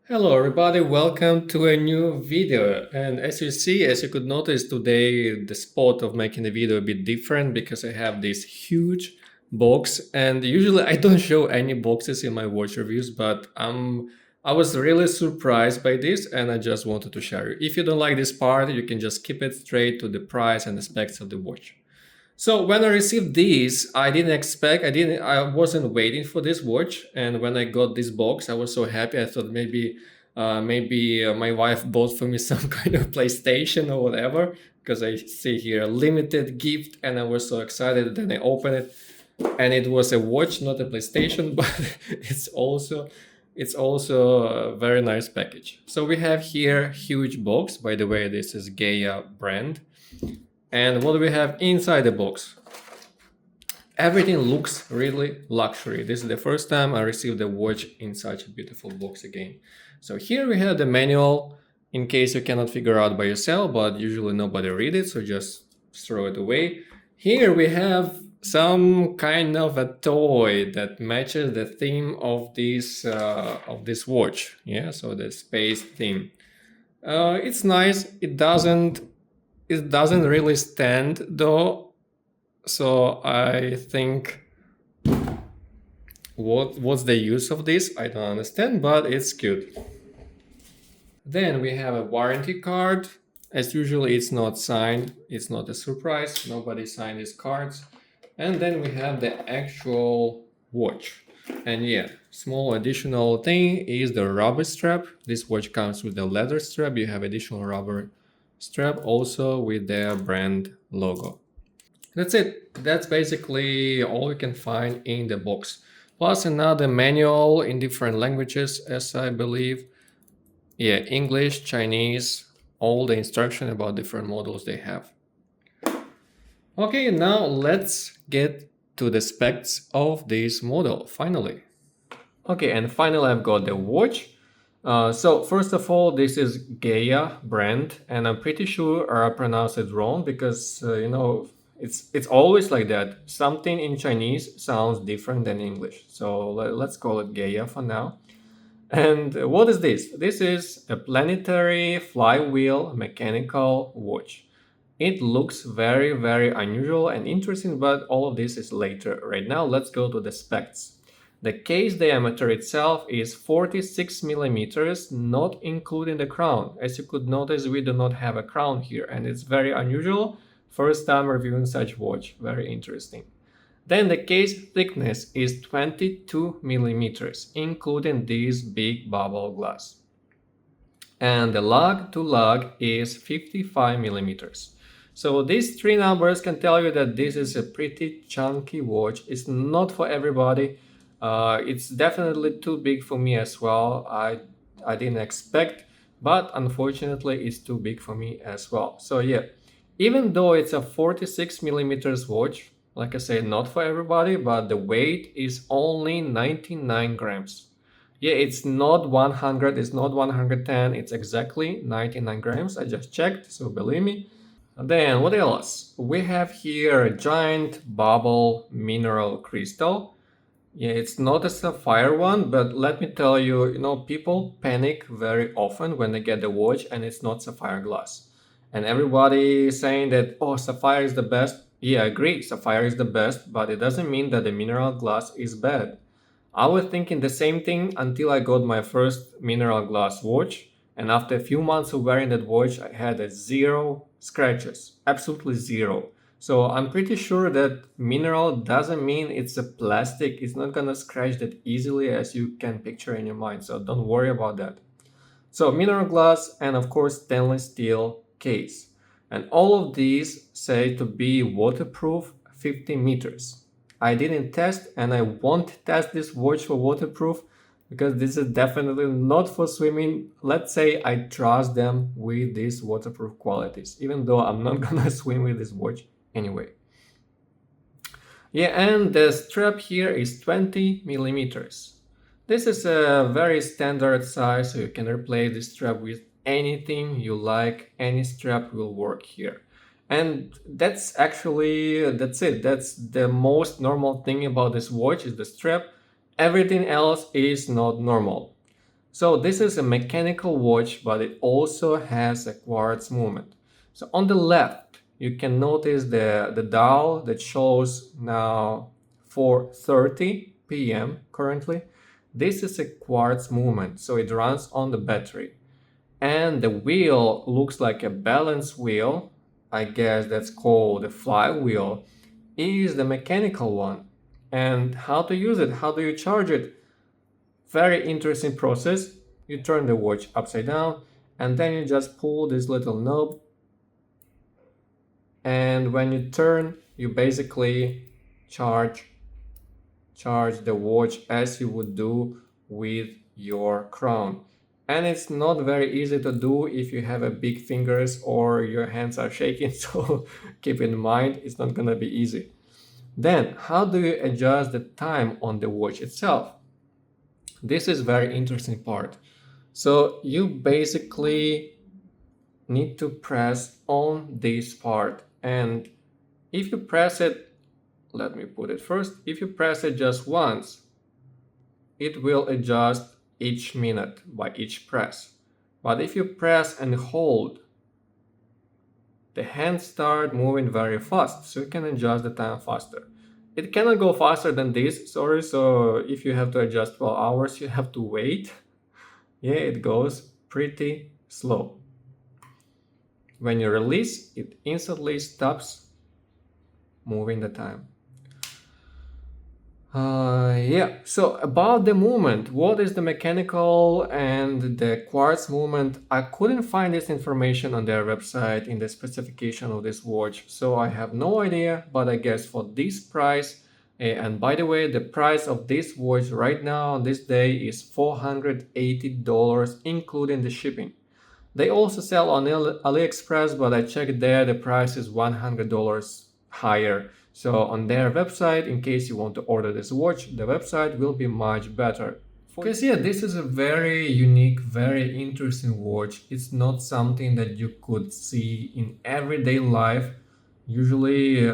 Hello everybody, welcome to a new video. And as you could notice today, the spot of making the video a bit different because I have this huge box, and usually I don't show any boxes in my watch reviews, but I was really surprised by this and I just wanted to share it. If you don't like this part, you can just skip it straight to the price and the specs of the watch. So when I received these, I wasn't waiting for this watch. And when I got this box, I was so happy. I thought maybe my wife bought for me some kind of PlayStation or whatever, because I see here a limited gift and I was so excited. Then I opened it and it was a watch, not a PlayStation, but it's also a very nice package. So we have here huge box. By the way, this is Geya brand. And what do we have inside the box? Everything looks really luxury. This is the first time I received a watch in such a beautiful box again. So here we have the manual in case you cannot figure out by yourself, but usually nobody read it, so just throw it away. Here we have some kind of a toy that matches the theme of this watch. Yeah, so the space theme. It's nice. It doesn't really stand though, so I think what's the use of this? I don't understand, but it's cute. Then we have a warranty card. As usually, it's not signed. It's not a surprise. Nobody signed these cards. And then we have the actual watch. And yeah, small additional thing is the rubber strap. This watch comes with the leather strap. You have additional rubber strap also with their brand logo. That's it. That's basically all you can find in the box. Plus another manual in different languages, as I believe. Yeah, English, Chinese, all the instruction about different models they have. Okay, now let's get to the specs of this model, finally. Okay, and finally I've got the watch. So first of all, this is Geya brand, and I'm pretty sure I pronounced it wrong because it's always like that. Something in Chinese sounds different than English. So let's call it Geya for now. And what is this? This is a planetary flywheel mechanical watch. It looks very, very unusual and interesting, but all of this is later. Right now, let's go to the specs. The case diameter itself is 46 millimeters, not including the crown. As you could notice, we do not have a crown here, and it's very unusual. First time reviewing such watch, very interesting. Then the case thickness is 22 millimeters, including this big bubble glass. And the lug to lug is 55 millimeters. So these three numbers can tell you that this is a pretty chunky watch. It's not for everybody. It's definitely too big for me as well. I didn't expect, but unfortunately it's too big for me as well. So yeah, even though it's a 46 millimeters watch, like I said, not for everybody, but the weight is only 99 grams. Yeah, it's not 100, it's not 110, it's exactly 99 grams. I just checked, so believe me. Then what else? We have here a giant bubble mineral crystal. Yeah, it's not a sapphire one, but let me tell you, people panic very often when they get the watch and it's not sapphire glass. And everybody is saying that, oh, sapphire is the best. Yeah, I agree, sapphire is the best, but it doesn't mean that the mineral glass is bad. I was thinking the same thing until I got my first mineral glass watch. And after a few months of wearing that watch, I had a zero scratches, absolutely zero. So I'm pretty sure that mineral doesn't mean it's a plastic. It's not gonna scratch that easily as you can picture in your mind. So don't worry about that. So mineral glass and of course stainless steel case. And all of these say to be waterproof 50 meters. I didn't test and I won't test this watch for waterproof because this is definitely not for swimming. Let's say I trust them with these waterproof qualities, even though I'm not gonna swim with this watch anyway. Yeah, and the strap here is 20 millimeters. This is a very standard size, so you can replace this strap with anything you like. Any strap will work here. And that's it. That's the most normal thing about this watch is the strap. Everything else is not normal. So this is a mechanical watch, but it also has a quartz movement. So on the left, you can notice the dial that shows now 4:30 p.m. currently. This is a quartz movement, so it runs on the battery. And the wheel looks like a balance wheel. I guess that's called a flywheel. Is the mechanical one. And how to use it? How do you charge it? Very interesting process. You turn the watch upside down and then you just pull this little knob, and when you turn you basically charge the watch as you would do with your crown. And it's not very easy to do if you have a big fingers or your hands are shaking, so keep in mind it's not gonna be easy. Then how do you adjust the time on the watch itself? This is very interesting part. So you basically need to press on this part, and if you press it, let me put it first, if you press it just once, it will adjust each minute by each press. But if you press and hold, the hands start moving very fast, so you can adjust the time faster. It cannot go faster than this, sorry, so if you have to adjust 12 hours, you have to wait. Yeah, it goes pretty slow. When you release, it instantly stops moving the time. Yeah, so about the movement, what is the mechanical and the quartz movement? I couldn't find this information on their website in the specification of this watch, so I have no idea, but I guess for this price, and by the way, the price of this watch right now on this day is $480, including the shipping. They also sell on AliExpress, but I checked there, the price is $100 higher. So on their website, in case you want to order this watch, the website will be much better. Because yeah, this is a very unique, very interesting watch. It's not something that you could see in everyday life. Usually,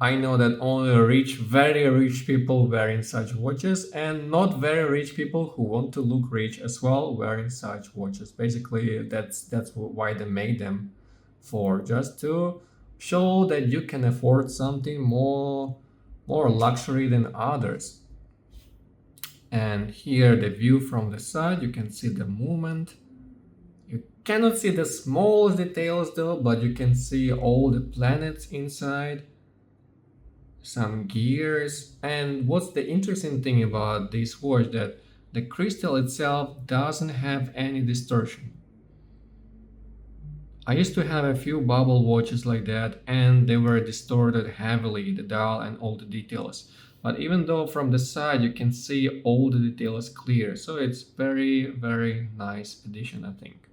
I know that only rich, very rich people wearing such watches, and not very rich people who want to look rich as well wearing such watches. Basically, that's why they made them for, just to show that you can afford something more luxury than others. And here the view from the side, you can see the movement. You cannot see the smallest details though, but you can see all the planets inside, some gears. And what's the interesting thing about this watch, that the crystal itself doesn't have any distortion. I used to have a few bubble watches like that, and they were distorted heavily, the dial and all the details. But even though from the side you can see all the details clear, so it's very nice addition, I think.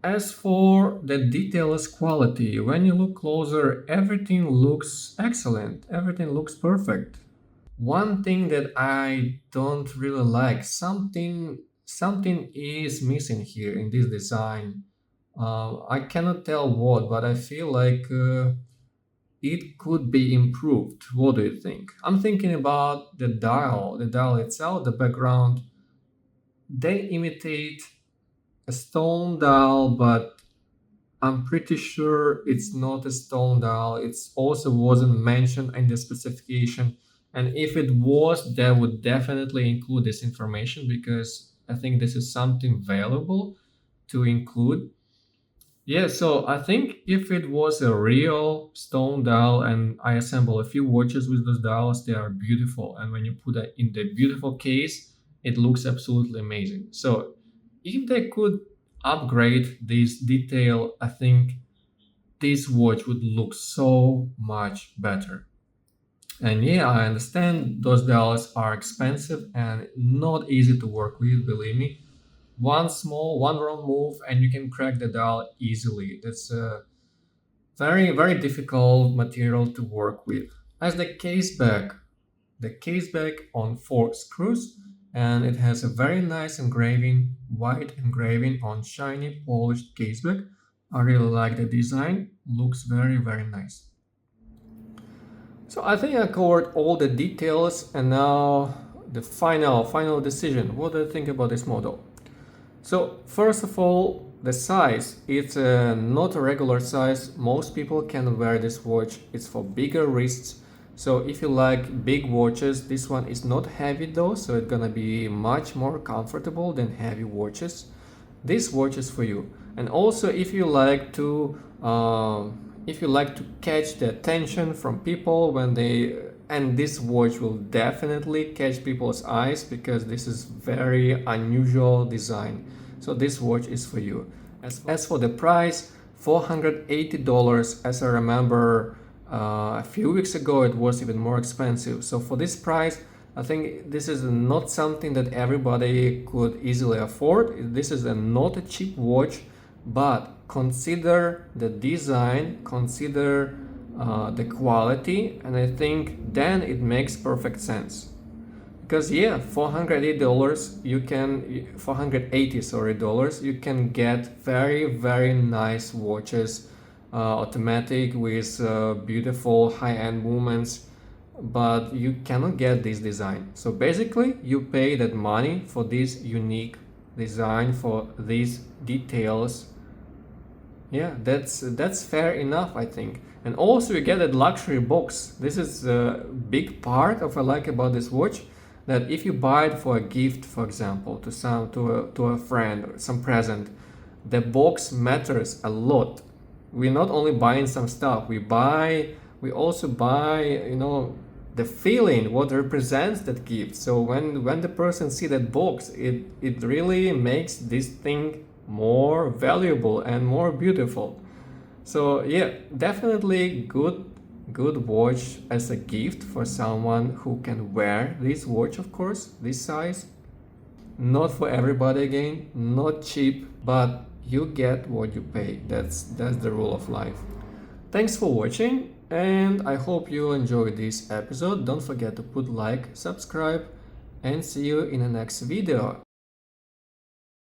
As for the details quality, when you look closer, everything looks excellent, everything looks perfect. One thing that I don't really like, something is missing here in this design. I cannot tell what, but I feel like it could be improved. What do you think? I'm thinking about the dial itself, the background. They imitate a stone dial, but I'm pretty sure it's not a stone dial. It's also wasn't mentioned in the specification. And if it was, that would definitely include this information, because I think this is something valuable to include. Yeah, so I think if it was a real stone dial and I assemble a few watches with those dials, they are beautiful. And when you put it in the beautiful case, it looks absolutely amazing. So if they could upgrade this detail, I think this watch would look so much better. And yeah, I understand those dials are expensive and not easy to work with, believe me. One wrong move and you can crack the dial easily. That's a very difficult material to work with. As the case back on four screws, and it has a very nice engraving, white engraving on shiny polished case back. I really like the design, looks very nice. So I think I covered all the details, and now the final decision. What do you think about this model? So first of all, the size, it's not a regular size. Most people can wear this watch. It's for bigger wrists. So if you like big watches, this one is not heavy though, so it's gonna be much more comfortable than heavy watches. This watch is for you. And also if you like to catch the attention from people when they, and this watch will definitely catch people's eyes because this is very unusual design. So this watch is for you. As for the price, $480. As I remember, a few weeks ago it was even more expensive. So for this price, I think this is not something that everybody could easily afford. This is not a cheap watch, but consider the design, consider the quality, and I think then it makes perfect sense. Because yeah, $480 you can, $480 you can get very nice watches, automatic with beautiful high-end movements, but you cannot get this design. So basically you pay that money for this unique design, for these details. Yeah, that's fair enough, I think. And also you get a luxury box. This is a big part of what I like about this watch, that if you buy it for a gift, for example, to a friend or some present, the box matters a lot. We're not only buying some stuff, we also buy, the feeling, what represents that gift. So when the person see that box, it really makes this thing more valuable and more beautiful. So yeah, definitely good watch as a gift for someone who can wear this watch, of course, this size. Not for everybody, again, not cheap, but you get what you pay. That's the rule of life. Thanks for watching, and I hope you enjoyed this episode. Don't forget to put like, subscribe, and see you in the next video.